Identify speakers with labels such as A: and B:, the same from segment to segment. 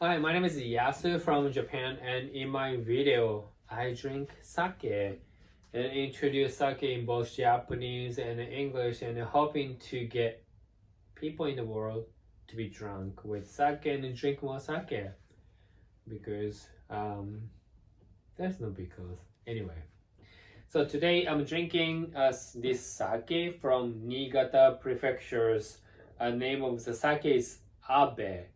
A: Hi, my name is Yasu from Japan, and in my video, I drink sake and introduce sake in both Japanese and English, and hoping to get people in the world to be drunk with sake and drink more sake because there's no because anyway. So today I'm drinking this sake from Niigata Prefecture's name of the sake is Abe.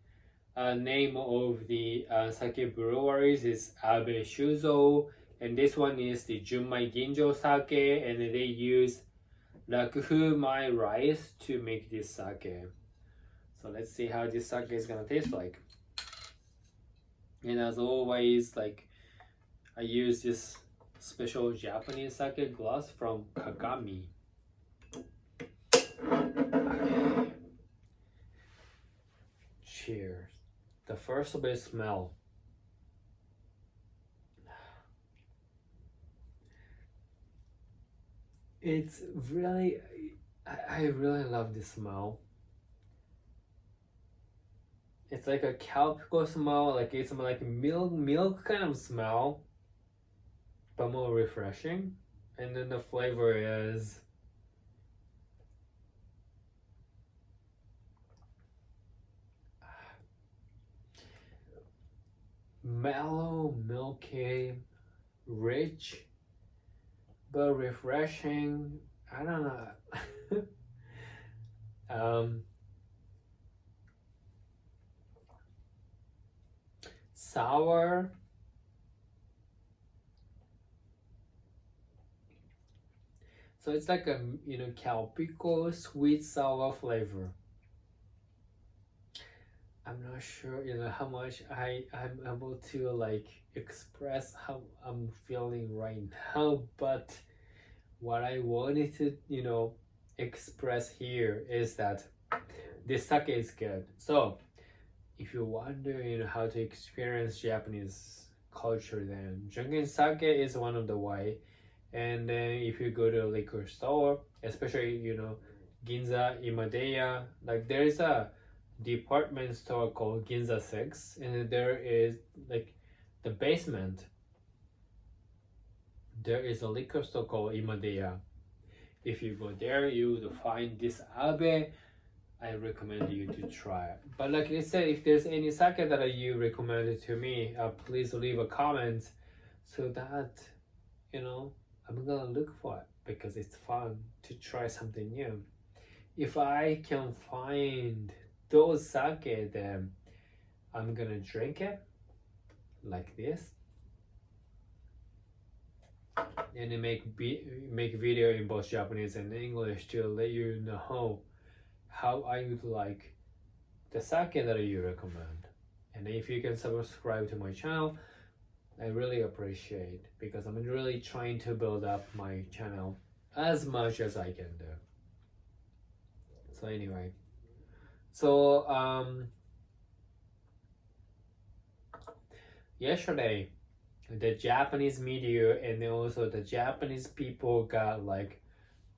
A: Name of the sake breweries is abeshuzo, and this one is the junmaiginjo sake, and they use rakufumai rice to make this sake. So let's see how this sake is gonna taste like. And as always, like I use this special Japanese sake glass from Kagami. Okay. Cheers. The first bit smell. It's really, I really love this smell. It's like a calpico smell, like it's like milk kind of smell, but more refreshing. And then the flavor is mellow, milky, rich, but refreshing. I don't know. Sour. So it's like a calpico sweet sour flavor. I'm not sure how much I'm able to like express how I'm feeling right now, but what I wanted to express here is that this sake is good. So if you wonder how to experience Japanese culture, then drinking sake is one of the way. And then if you go to a liquor store, especially Ginza, Imadeya, like there is a department store called Ginza 6, and there is like the basement. There is a liquor store called Imadeya. If you go there, you will find this abe. I recommend you to try it. But like I said, if there's any sake that you recommended to me, please leave a comment so that I'm gonna look for it because it's fun to try something new. If I can find those sake, then I'm gonna drink it like this and then make video in both Japanese and English to let you know how I would like the sake that you recommend. And if you can subscribe to my channel, I really appreciate because I'm really trying to build up my channel as much as I can do. So anyway, yesterday the Japanese media and also the Japanese people got like,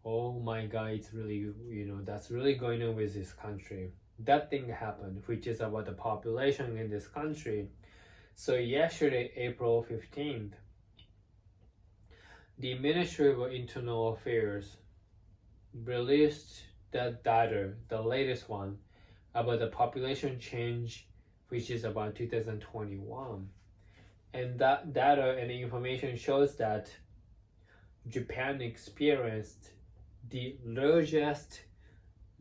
A: oh my god, it's really that's really going on with this country. That thing happened, which is about the population in this country. So yesterday, April 15th, the Ministry of Internal Affairs released that data, the latest one, about the population change, which is about 2021. And that data and information shows that Japan experienced the largest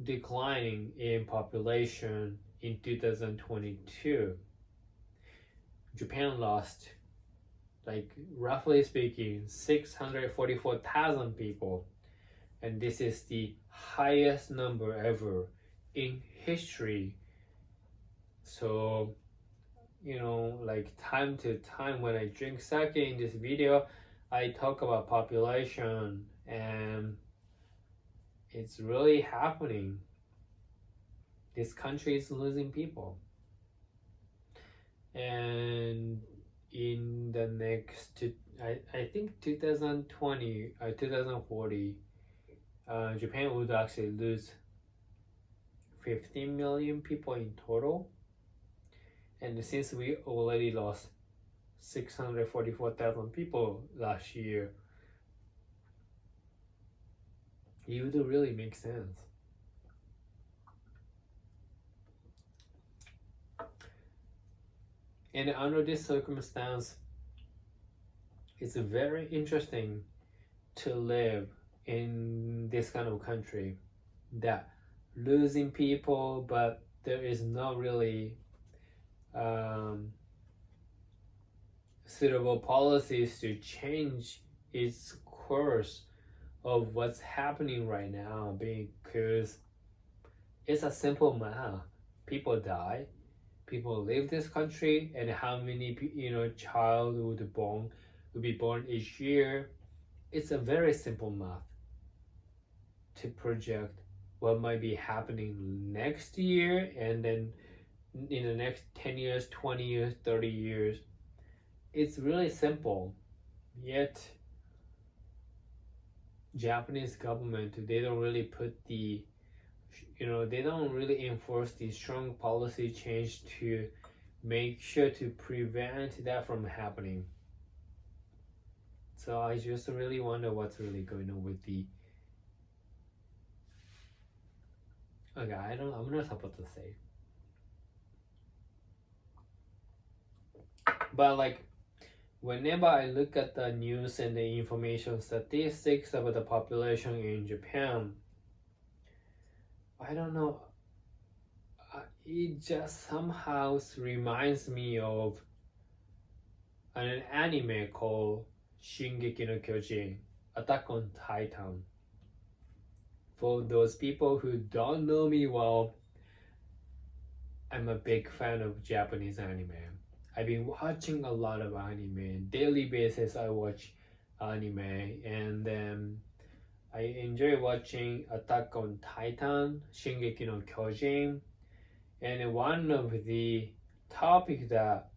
A: declining in population in 2022. Japan lost, like roughly speaking, 644,000 people, and this is the highest number ever in history. So like time to time when I drink sake in this video, I talk about population, and it's really happening. This country is losing people, and in the next I think 2020 or 2040, Japan would actually lose 15 million people in total. And since we already lost 644,000 people last year, it would really make sense. And under this circumstance, it's very interesting to live in this kind of country that losing people, but there is not really suitable policies to change its course of what's happening right now, because it's a simple math. People die, people leave this country, and how many child would be born each year. It's a very simple math to project what might be happening next year, and then in the next 10 years, 20 years, 30 years. It's really simple, yet Japanese government, they don't really put the they don't really enforce the strong policy change to make sure to prevent that from happening. So I just really wonder what's really going on with the okay, I'm not supposed to say. But like whenever I look at the news and the information statistics about the population in Japan, I don't know, it just somehow reminds me of an anime called Shingeki no Kyojin, Attack on Titan. For those people who don't know me well, I'm a big fan of Japanese anime. I've been watching a lot of anime. Daily basis I watch anime, and I enjoy watching Attack on Titan, Shingeki no Kyojin, and one of the topics that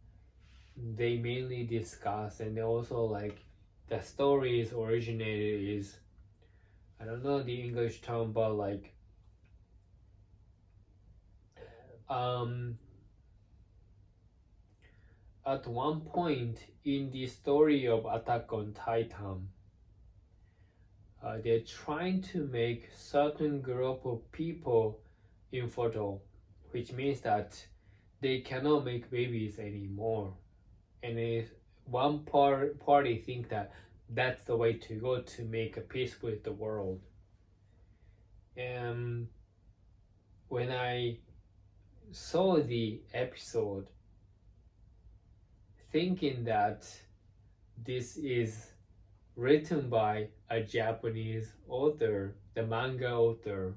A: they mainly discuss and also like the stories originated is, I don't know the English term, but like at one point in the story of Attack on Titan, they're trying to make certain group of people infertile, which means that they cannot make babies anymore. And if one party think that that's the way to go to make a peace with the world. And when I saw the episode, thinking that this is written by a Japanese author, the manga author,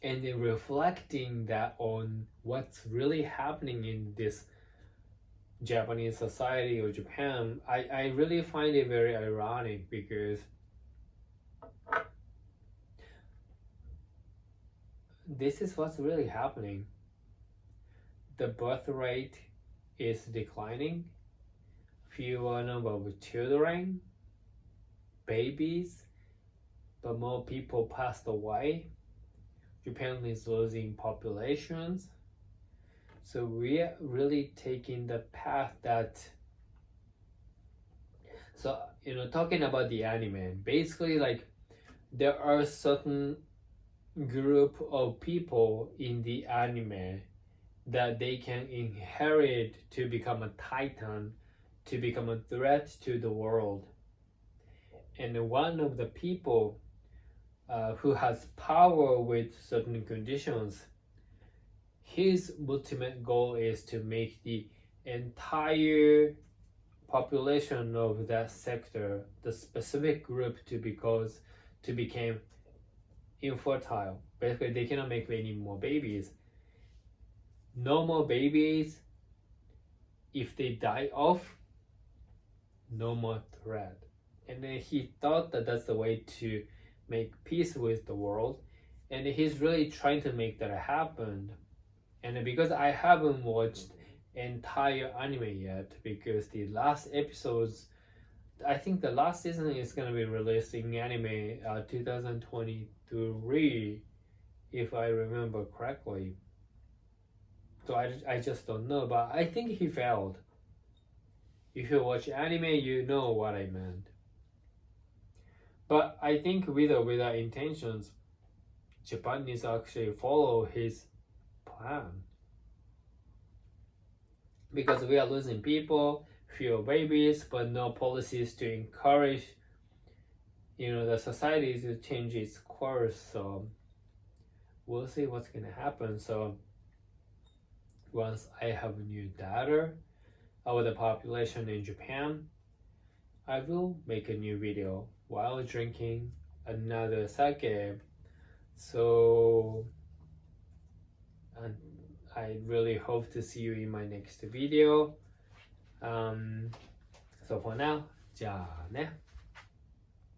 A: and then reflecting that on what's really happening in this Japanese society or Japan, I really find it very ironic, because this is what's really happening. The birth rate is declining, fewer number of children, babies, but more people passed away. Japan is losing populations. So we are really taking the path that, so talking about the anime, basically like there are certain group of people in the anime that they can inherit to become a titan, to become a threat to the world. And one of the people who has power with certain conditions, his ultimate goal is to make the entire population of that sector, the specific group, to become infertile. Basically, they cannot make any more babies. No more babies. If they die off, no more threat. And then he thought that that's the way to make peace with the world, and he's really trying to make that happen. And because I haven't watched entire anime yet, because the last episodes, I think the last season is gonna be released in anime 2023, if I remember correctly. So I just don't know, but I think he failed. If you watch anime, you know what I meant. But I think with or without intentions, Japanese actually follow his plan. Because we are losing people, fewer babies, but no policies to encourage, the society to change its course. So we'll see what's gonna happen. So once I have new data about the population in Japan, I will make a new video while drinking another sake. So and I really hope to see you in my next video. So for now, じゃあね。